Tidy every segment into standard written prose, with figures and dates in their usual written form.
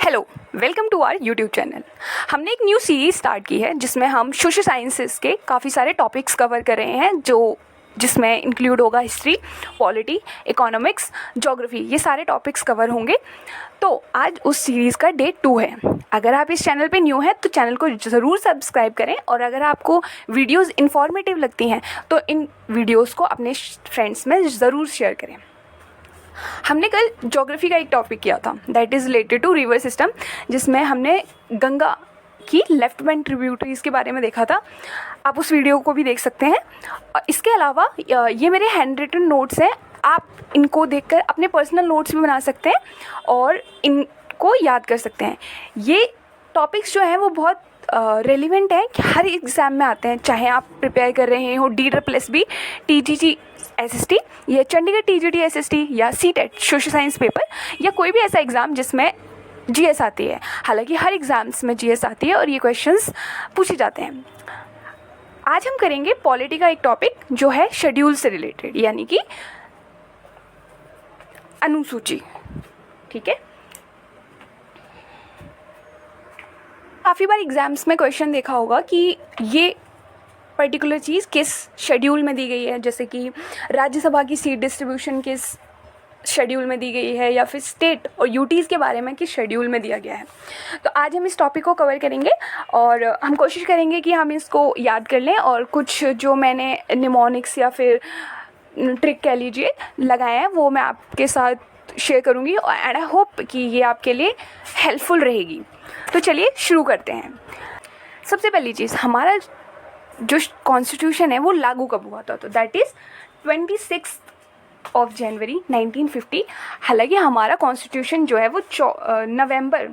Hello, welcome to our YouTube channel. हमने एक new series start की है जिसमें हम सोशल साइंसेस के काफ़ी सारे टॉपिक्स कवर कर रहे हैं जिसमें इंक्लूड होगा हिस्ट्री, पॉलिटी, इकोनॉमिक्स, ज्योग्राफी, ये सारे टॉपिक्स कवर होंगे। तो आज उस सीरीज़ का डे 2 है। अगर आप इस चैनल पे न्यू हैं तो चैनल को ज़रूर सब्सक्राइब करें, और अगर आपको वीडियोज़ इन्फॉर्मेटिव लगती हैं तो इन वीडियोज़ को अपने फ्रेंड्स में ज़रूर शेयर करें। हमने कल ज्योग्राफी का एक टॉपिक किया था that is related to river system, जिसमें हमने गंगा की लेफ्ट बैंक ट्रिब्यूटरीज़ के बारे में देखा था। आप उस वीडियो को भी देख सकते हैं। इसके अलावा ये मेरे हैंड रिटन नोट्स हैं, आप इनको देखकर अपने पर्सनल नोट्स भी बना सकते हैं और इनको याद कर सकते हैं। ये टॉपिक्स जो हैं वो बहुत रेलिवेंट है कि हर एग्ज़ाम में आते हैं, चाहे आप प्रिपेयर कर रहे हो DSSB, TGT SST या चंडीगढ़ TGT SST या CTET सोशल साइंस पेपर, या कोई भी ऐसा एग्ज़ाम जिसमें GS आती है। हालांकि हर एग्ज़ाम्स में GS आती है और ये क्वेश्चंस पूछे जाते हैं। आज हम करेंगे पॉलिटी का एक टॉपिक जो है शेड्यूल से रिलेटेड, यानी कि अनुसूची। ठीक है, काफ़ी बार एग्ज़ाम्स में क्वेश्चन देखा होगा कि ये पर्टिकुलर चीज़ किस शेड्यूल में दी गई है, जैसे कि राज्यसभा की सीट डिस्ट्रीब्यूशन किस शेड्यूल में दी गई है, या फिर स्टेट और यूटीज़ के बारे में किस शेड्यूल में दिया गया है। तो आज हम इस टॉपिक को कवर करेंगे और हम कोशिश करेंगे कि हम इसको याद कर लें, और कुछ जो मैंने निमोनिक्स या फिर ट्रिक कह लीजिए लगाए हैं वो मैं आपके साथ शेयर करूँगी, एंड आई होप कि ये आपके लिए हेल्पफुल रहेगी। तो चलिए शुरू करते हैं। सबसे पहली चीज़, हमारा जो कॉन्स्टिट्यूशन है वो लागू कब हुआ था, तो दैट इज़ 26 जनवरी 1950। हालांकि हमारा कॉन्स्टिट्यूशन जो है वो नवंबर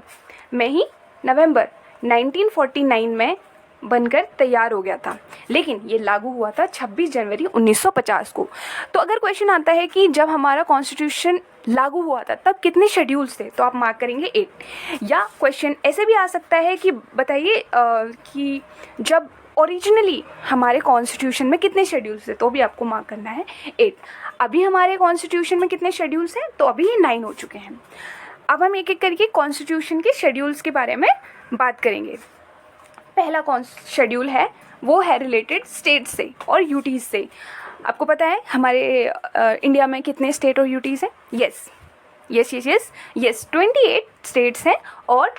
1949 में बनकर तैयार हो गया था, लेकिन ये लागू हुआ था 26 जनवरी 1950 को। तो अगर क्वेश्चन आता है कि जब हमारा कॉन्स्टिट्यूशन लागू हुआ था तब कितने शेड्यूल्स थे, तो आप मार्क करेंगे 8। या क्वेश्चन ऐसे भी आ सकता है कि बताइए कि जब ओरिजिनली हमारे कॉन्स्टिट्यूशन में कितने शेड्यूल्स थे, तो भी आपको मार्क करना है 8। अभी हमारे कॉन्स्टिट्यूशन में कितने शेड्यूल्स हैं, तो अभी ये 9 हो चुके हैं। अब हम एक एक करके कॉन्स्टिट्यूशन के शेड्यूल्स के बारे में बात करेंगे। पहला कौन शेड्यूल है वो है रिलेटेड स्टेट से और यूटीज़ से। आपको पता है हमारे इंडिया में कितने स्टेट और यूटीज़ हैं? यस 28 स्टेट्स हैं और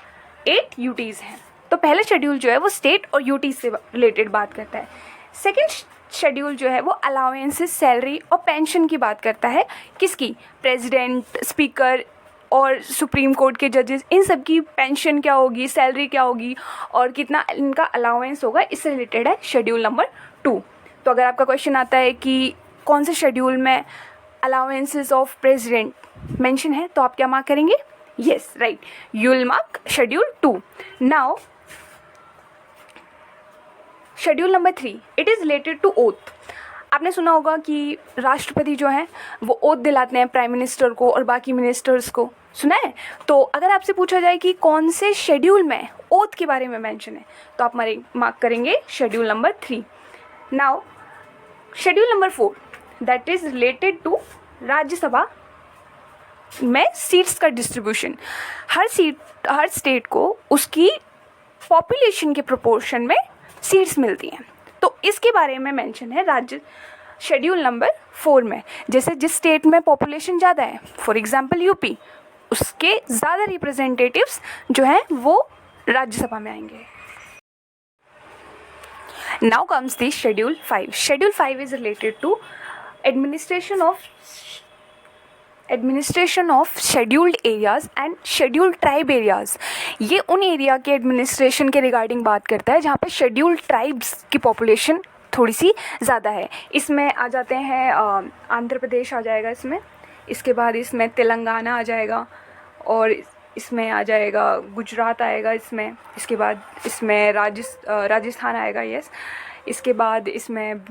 8 यूटीज़ हैं। तो पहला शेड्यूल जो है वो स्टेट और यूटी से रिलेटेड बात करता है। सेकंड शेड्यूल जो है वो अलाउंसेस, सैलरी और पेंशन की बात करता है। किसकी? प्रेसिडेंट, स्पीकर और सुप्रीम कोर्ट के जजेस, इन सब की पेंशन क्या होगी, सैलरी क्या होगी और कितना इनका अलाउंस होगा, इससे रिलेटेड है शेड्यूल नंबर 2। तो अगर आपका क्वेश्चन आता है कि कौन से शेड्यूल में अलाउंसेस ऑफ प्रेसिडेंट मेंशन है, तो आप क्या मार्क करेंगे? Yes right, you will mark schedule 2। Now schedule number 3, it is related to oath. आपने सुना होगा कि राष्ट्रपति जो हैं वो ओथ दिलाते हैं प्राइम मिनिस्टर को और बाकी मिनिस्टर्स को, सुना है? तो अगर आपसे पूछा जाए कि कौन से शेड्यूल में ओथ के बारे में मेंशन है, तो आप मार्क करेंगे schedule number 3। Now schedule number 4, that is related to Rajya Sabha में सीट्स का डिस्ट्रीब्यूशन। हर स्टेट को उसकी पॉपुलेशन के प्रोपोर्शन में सीट्स मिलती हैं, तो इसके बारे में मेंशन है शेड्यूल नंबर 4 में। जैसे जिस स्टेट में पॉपुलेशन ज़्यादा है, फॉर एग्जांपल यूपी, उसके ज़्यादा रिप्रेजेंटेटिव्स जो हैं वो राज्यसभा में आएंगे। Now comes the schedule 5। Schedule 5 is related to administration of scheduled areas and scheduled tribe areas. ये उन एरिया के एडमिनिस्ट्रेशन के रिगार्डिंग बात करता है जहाँ पे शेड्यूल्ड ट्राइब्स की पॉपुलेशन थोड़ी सी ज़्यादा है। इसमें आ जाते हैं आंध्र प्रदेश आ जाएगा इसमें, इसके बाद इसमें तेलंगाना आ जाएगा, और इसमें आ जाएगा गुजरात आएगा इसमें, इसके बाद इसमें राजस्थान आएगा, यस। इसके बाद इसमें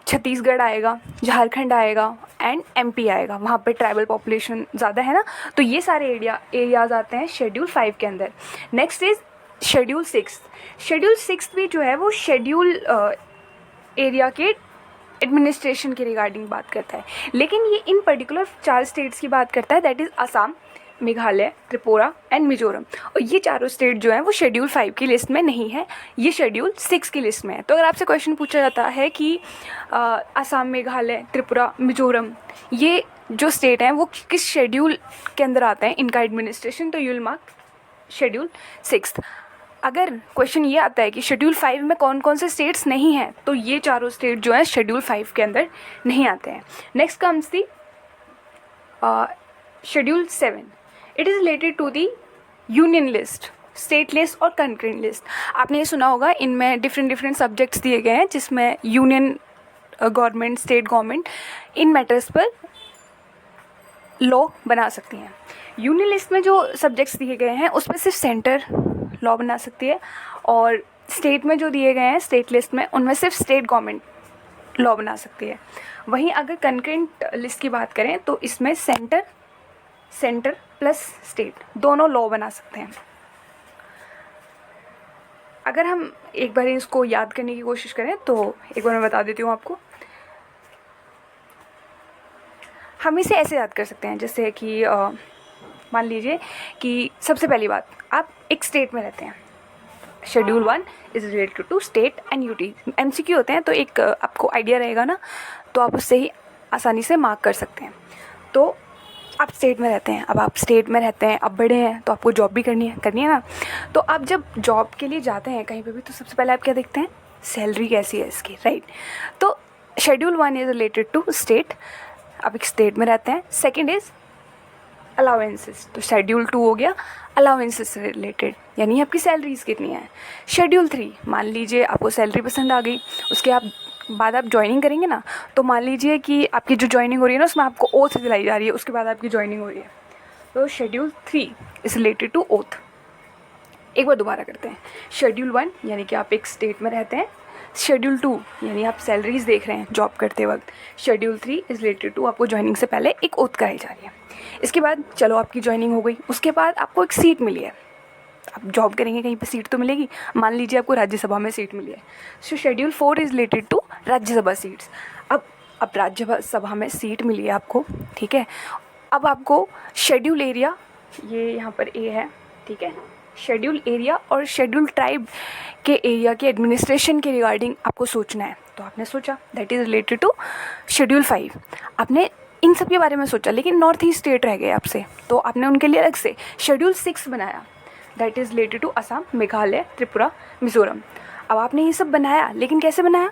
छत्तीसगढ़ आएगा, झारखंड आएगा एंड MP आएगा। वहाँ पे ट्राइबल पॉपुलेशन ज़्यादा है ना, तो ये सारे एरियाज़ आते हैं शेड्यूल 5 के अंदर। Next is schedule 6। शेड्यूल 6 भी जो है वो शेड्यूल एरिया के एडमिनिस्ट्रेशन के रिगार्डिंग बात करता है, लेकिन ये इन पर्टिकुलर 4 स्टेट्स की बात करता है, that is Assam, Meghalaya, Tripura and Mizoram. और ये चारों स्टेट जो हैं वो शेड्यूल 5 की लिस्ट में नहीं है, ये शेड्यूल 6 की लिस्ट में है। तो अगर आपसे क्वेश्चन पूछा जाता है कि असम, मेघालय, त्रिपुरा, मिजोरम ये जो स्टेट हैं वो किस शेड्यूल के अंदर आते हैं इनका एडमिनिस्ट्रेशन, तो यू विल मार्क शेड्यूल 6। अगर क्वेश्चन ये आता है कि शेड्यूल 5 में कौन कौन से स्टेट्स नहीं हैं, तो ये चारों स्टेट जो हैं शेड्यूल 5 के अंदर नहीं आते हैं। Next comes the schedule 7। It is related to the union list, state list और कंकरेंट लिस्ट। आपने ये सुना होगा, इनमें डिफरेंट सब्जेक्ट्स दिए गए हैं जिसमें union government, state government in matters पर लॉ बना सकती हैं। यूनियन लिस्ट में जो सब्जेक्ट्स दिए गए हैं उसमें सिर्फ सेंटर लॉ बना सकती है, और स्टेट में जो दिए गए हैं स्टेट लिस्ट में उनमें सिर्फ स्टेट गवर्नमेंट लॉ बना सकती है। वहीं अगर कंकरेंट लिस्ट की बात करें तो इसमें सेंटर प्लस स्टेट दोनों लॉ बना सकते हैं। अगर हम एक बार इसको याद करने की कोशिश करें तो एक बार मैं बता देती हूँ आपको। हम इसे ऐसे याद कर सकते हैं जैसे कि मान लीजिए कि सबसे पहली बात, आप एक स्टेट में रहते हैं। Schedule 1 is related to state and UT. MCQ होते हैं तो एक आपको आइडिया रहेगा ना, तो आप उससे ही आसानी से मार्क कर सकते हैं। तो आप स्टेट में रहते हैं, अब आप स्टेट में रहते हैं, अब बड़े हैं तो आपको जॉब भी करनी है ना। तो आप जब जॉब के लिए जाते हैं कहीं पे भी, तो सबसे पहले आप क्या देखते हैं, सैलरी कैसी है इसकी, राइट। तो schedule 1 is related to state, आप एक स्टेट में रहते हैं। सेकेंड इज़ अलाउंसेस, तो शेड्यूल 2 हो गया अलाउंसेस से रिलेटेड, यानी आपकी सैलरीज कितनी है। शेड्यूल 3, मान लीजिए आपको सैलरी पसंद आ गई, उसके बाद आप ज्वाइनिंग करेंगे ना, तो मान लीजिए कि आपकी जो ज्वाइनिंग हो रही है ना उसमें आपको ओथ दिलाई जा रही है, उसके बाद आपकी ज्वाइनिंग हो रही है। तो schedule 3 is related to oath. एक बार दोबारा करते हैं। शेड्यूल 1 यानी कि आप एक स्टेट में रहते हैं। शेड्यूल 2 यानी आप सैलरीज देख रहे हैं जॉब करते वक्त। शेड्यूल 3 इज़ रिलेटेड टू आपको ज्वाइनिंग से पहले एक ओथ कराई जा रही है। इसके बाद चलो आपकी ज्वाइनिंग हो गई, उसके बाद आपको एक सीट मिली है, आप जॉब करेंगे कहीं पे सीट तो मिलेगी। मान लीजिए आपको राज्यसभा में सीट मिली है, so schedule 4 is related to Rajya Sabha seats. अब राज्यसभा में सीट मिली है आपको, ठीक है। अब आपको शेड्यूल एरिया, ये यहाँ पर ए है, ठीक है, शेड्यूल एरिया और शेड्यूल ट्राइब के एरिया के एडमिनिस्ट्रेशन के रिगार्डिंग आपको सोचना है। तो आपने सोचा, that is related to schedule 5। आपने इन सब के बारे में सोचा, लेकिन नॉर्थ ईस्ट स्टेट रह गए आपसे, तो आपने उनके लिए अलग से शेड्यूल 6 बनाया, that is related to Assam, Meghalaya, Tripura, Mizoram. अब आपने ये सब बनाया, लेकिन कैसे बनाया,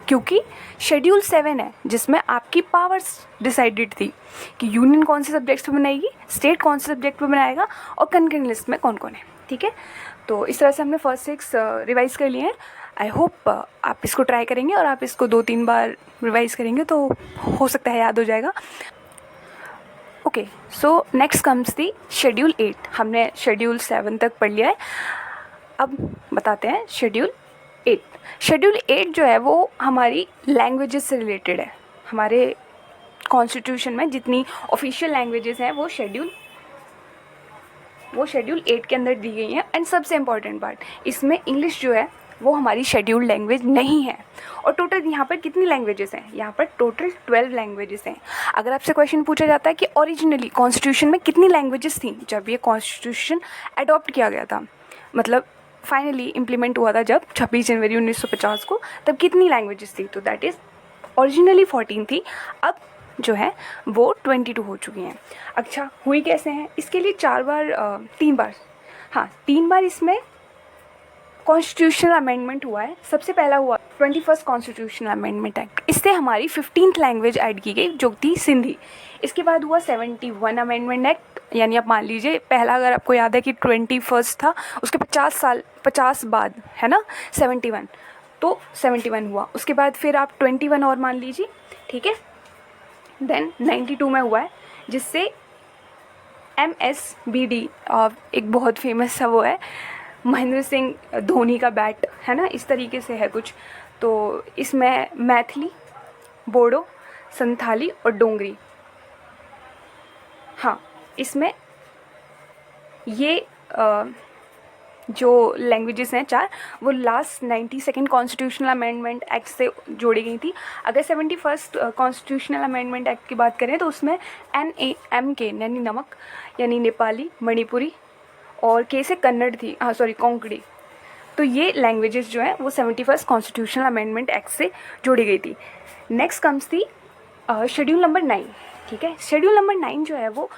क्योंकि शेड्यूल 7 है जिसमें आपकी पावर्स डिसाइडेड थी कि यूनियन कौन से सब्जेक्ट्स पे बनाएगी, स्टेट कौन से सब्जेक्ट पे बनाएगा, और कंकरेंट लिस्ट में कौन कौन है, ठीक है। तो इस तरह से हमने फर्स्ट 6 रिवाइज़ कर लिए हैं। आई होप आप इसको ट्राई करेंगे और आप इसको 2-3 बार रिवाइज़ करेंगे तो हो सकता है याद हो जाएगा। Okay, so next comes the schedule 8। हमने शेड्यूल 7 तक पढ़ लिया है, अब बताते हैं शेड्यूल 8। शेड्यूल 8 जो है वो हमारी लैंग्वेजेस से रिलेटेड है। हमारे कॉन्स्टिट्यूशन में जितनी ऑफिशियल लैंग्वेजेस हैं वो शेड्यूल 8 के अंदर दी गई हैं। एंड सबसे इम्पॉर्टेंट पार्ट, इसमें इंग्लिश जो है वो हमारी शेड्यूल लैंग्वेज नहीं है। और टोटल यहाँ पर कितनी लैंग्वेजेस हैं, यहाँ पर टोटल 12 लैंग्वेजेस हैं। अगर आपसे क्वेश्चन पूछा जाता है कि ओरिजिनली कॉन्स्टिट्यूशन में कितनी लैंग्वेजेस थी जब ये कॉन्स्टिट्यूशन अडॉप्ट किया गया था, मतलब फाइनली इम्प्लीमेंट हुआ था जब 26 जनवरी 1950 को, तब कितनी लैंग्वेजेस थी, तो दैट इज़ ओरिजिनली 14 थी, अब जो है वो 22 हो चुकी हैं। अच्छा, हुई कैसे हैं, इसके लिए 3 बार इसमें कॉन्स्टिट्यूशनल अमेंडमेंट हुआ है। सबसे पहला हुआ 21st कॉन्स्टिट्यूशनल अमेंडमेंट एक्ट, इससे हमारी 15th लैंग्वेज ऐड की गई जो थी सिंधी। इसके बाद हुआ 71 अमेंडमेंट एक्ट, यानी आप मान लीजिए पहला अगर आपको याद है कि 21st था, उसके 50 बाद है ना 71, तो 71 हुआ। उसके बाद फिर आप 21 और मान लीजिए, ठीक है। देन 92 में हुआ है जिससे MSBD एक बहुत फेमस सा वो है, महेंद्र सिंह धोनी का बैट है ना, इस तरीके से है कुछ। तो इसमें मैथिली, बोडो, संथाली और डोंगरी, हाँ इसमें ये जो लैंग्वेजेस हैं 4, वो last 92nd constitutional amendment act से जोड़ी गई थी। अगर 71st कॉन्स्टिट्यूशनल अमेंडमेंट एक्ट की बात करें तो उसमें NAMK यानी नमक यानी नेपाली, मणिपुरी और के से कन्नड़ थी, कोंकणी। तो ये लैंग्वेजेस जो हैं वो 71st कॉन्स्टिट्यूशनल अमेंडमेंट एक्ट से जोड़ी गई थी। नेक्स्ट कम्स थी शेड्यूल नंबर 9, ठीक है। शेड्यूल नंबर 9 जो है वो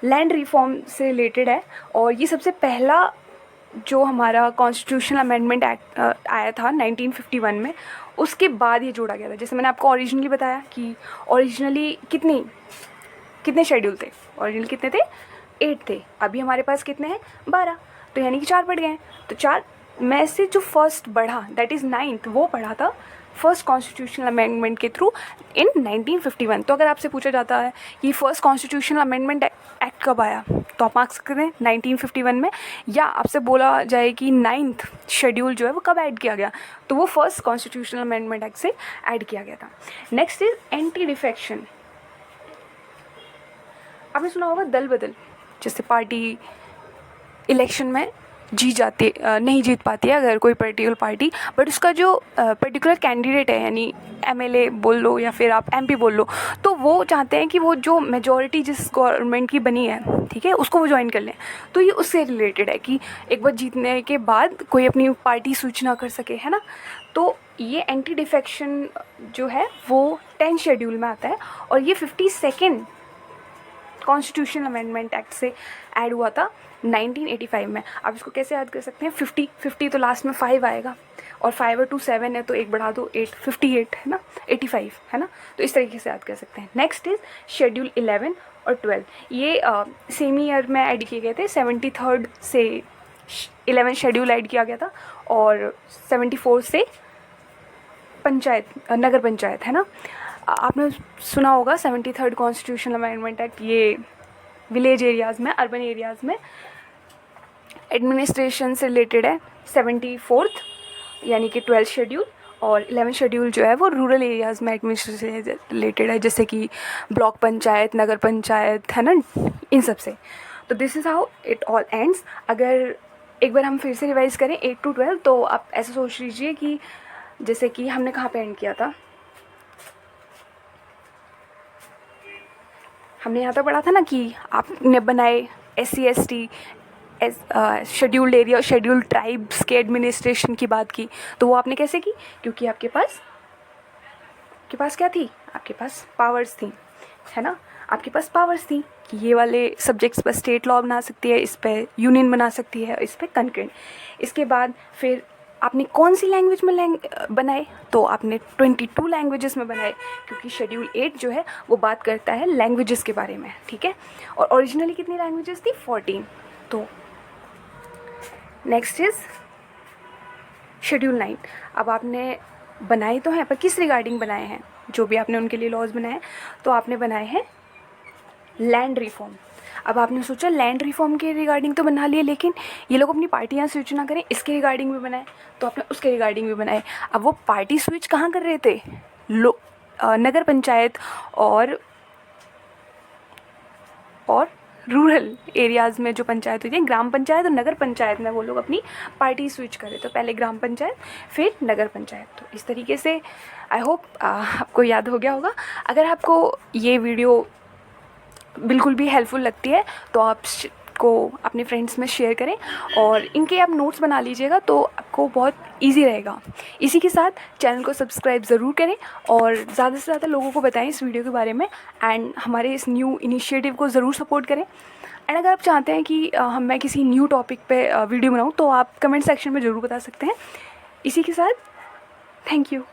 लैंड रिफॉर्म से रिलेटेड है और ये सबसे पहला जो हमारा कॉन्स्टिट्यूशनल अमेंडमेंट एक्ट आया था 1951 में, उसके बाद ये जोड़ा गया था। जैसे मैंने आपको ओरिजिनली बताया कि ओरिजिनली कितने शेड्यूल थे, ओरिजिनल कितने थे, 8 थे। अभी हमारे पास कितने हैं, 12, तो यानी कि 4 बढ़ गए हैं। तो 4 में से जो फर्स्ट बढ़ा दैट इज़ 9th, वो पढ़ा था फर्स्ट कॉन्स्टिट्यूशनल अमेंडमेंट के थ्रू इन 1951। तो अगर आपसे पूछा जाता है कि फर्स्ट कॉन्स्टिट्यूशनल अमेंडमेंट एक्ट कब आया, तो आप मार्क्स सकते हैं 1951 में, या आपसे बोला जाए कि 9th शेड्यूल जो है वो कब ऐड किया गया, तो वो फर्स्ट कॉन्स्टिट्यूशनल अमेंडमेंट एक्ट से ऐड किया गया था। Next is anti defection. आपने सुना होगा दल बदल, जैसे पार्टी इलेक्शन में नहीं जीत पाती है अगर कोई पर्टिकुलर पार्टी, बट उसका जो पर्टिकुलर कैंडिडेट है, यानी MLA बोल लो या फिर आप MP बोल लो, तो वो चाहते हैं कि वो जो मेजॉरिटी जिस गवर्नमेंट की बनी है, ठीक है, उसको वो ज्वाइन कर लें। तो ये उससे रिलेटेड है कि एक बार जीतने के बाद कोई अपनी पार्टी स्विच ना कर सके, है ना। तो ये एंटी डिफेक्शन जो है वो 10 शेड्यूल में आता है और ये 52nd कॉन्स्टिट्यूशनल अमेंडमेंट एक्ट से ऐड हुआ था 1985 में। आप इसको कैसे याद कर सकते हैं, 50 तो लास्ट में 5 आएगा और 5 और 2 7 है, तो एक बढ़ा दो 8, 58 है ना, 85 है ना। तो इस तरीके से याद कर सकते हैं। नेक्स्ट इज शेड्यूल 11 और 12, ये सेम ईयर में ऐड किए गए थे। 73rd से 11 शेड्यूल ऐड किया गया था और 74 से नगर पंचायत, है ना। आपने सुना होगा 73rd कॉन्स्टिट्यूशनल अमेंडमेंट एक्ट, ये विलेज एरियाज़ में, अर्बन एरियाज़ में एडमिनिस्ट्रेशन से रिलेटेड है। 74th यानी कि 12th शेड्यूल और 11th शेड्यूल जो है वो रूरल एरियाज़ में एडमिनिस्ट्रेशन से रिलेटेड है, जैसे कि ब्लॉक पंचायत, नगर पंचायत, है ना, इन सब से। तो this is how it all ends. अगर एक बार हम फिर से रिवाइज़ करें 8 to 12, तो आप ऐसा सोच लीजिए कि जैसे कि हमने कहाँ पे एंड किया था, हमने यहाँ तक पढ़ा था ना कि आपने बनाए SC ST शेड्यूल्ड एरिया और शेड्यूल्ड ट्राइब्स के एडमिनिस्ट्रेशन की बात की। तो वो आपने कैसे की, क्योंकि आपके पास क्या थी, आपके पास पावर्स थी, है ना। आपके पास पावर्स थी कि ये वाले सब्जेक्ट्स पर स्टेट लॉ बना सकती है, इस पर यूनियन बना सकती है, इस पर कंकरेंट। इसके बाद फिर आपने कौन सी लैंग्वेज में बनाए, तो आपने 22 लैंग्वेजेस में बनाए, क्योंकि शेड्यूल 8 जो है वो बात करता है लैंग्वेजेस के बारे में, ठीक है। और ओरिजिनली कितनी लैंग्वेजेस थी, 14। तो नेक्स्ट इज शेड्यूल 9। अब आपने बनाए तो हैं, पर किस रिगार्डिंग बनाए हैं, जो भी आपने उनके लिए लॉज बनाए, तो आपने बनाए हैं लैंड रिफॉर्म। अब आपने सोचा लैंड रिफॉर्म के रिगार्डिंग तो बना लिए, लेकिन ये लोग अपनी पार्टियाँ स्विच ना करें, इसके रिगार्डिंग भी बनाए, तो आपने उसके रिगार्डिंग भी बनाए। अब वो पार्टी स्विच कहाँ कर रहे थे, नगर पंचायत और रूरल एरियाज़ में जो पंचायत होती है, ग्राम पंचायत और नगर पंचायत में वो लोग अपनी पार्टी स्विच करें। तो पहले ग्राम पंचायत फिर नगर पंचायत। तो इस तरीके से आई होप आपको याद हो गया होगा। अगर आपको ये वीडियो बिल्कुल भी हेल्पफुल लगती है तो आप को अपने फ्रेंड्स में शेयर करें और इनके आप नोट्स बना लीजिएगा, तो आपको बहुत इजी रहेगा। इसी के साथ चैनल को सब्सक्राइब ज़रूर करें और ज़्यादा से ज़्यादा लोगों को बताएं इस वीडियो के बारे में, एंड हमारे इस न्यू इनिशिएटिव को ज़रूर सपोर्ट करें। एंड अगर आप चाहते हैं कि मैं किसी न्यू टॉपिक पे वीडियो बनाऊँ, तो आप कमेंट सेक्शन में ज़रूर बता सकते हैं। इसी के साथ थैंक यू।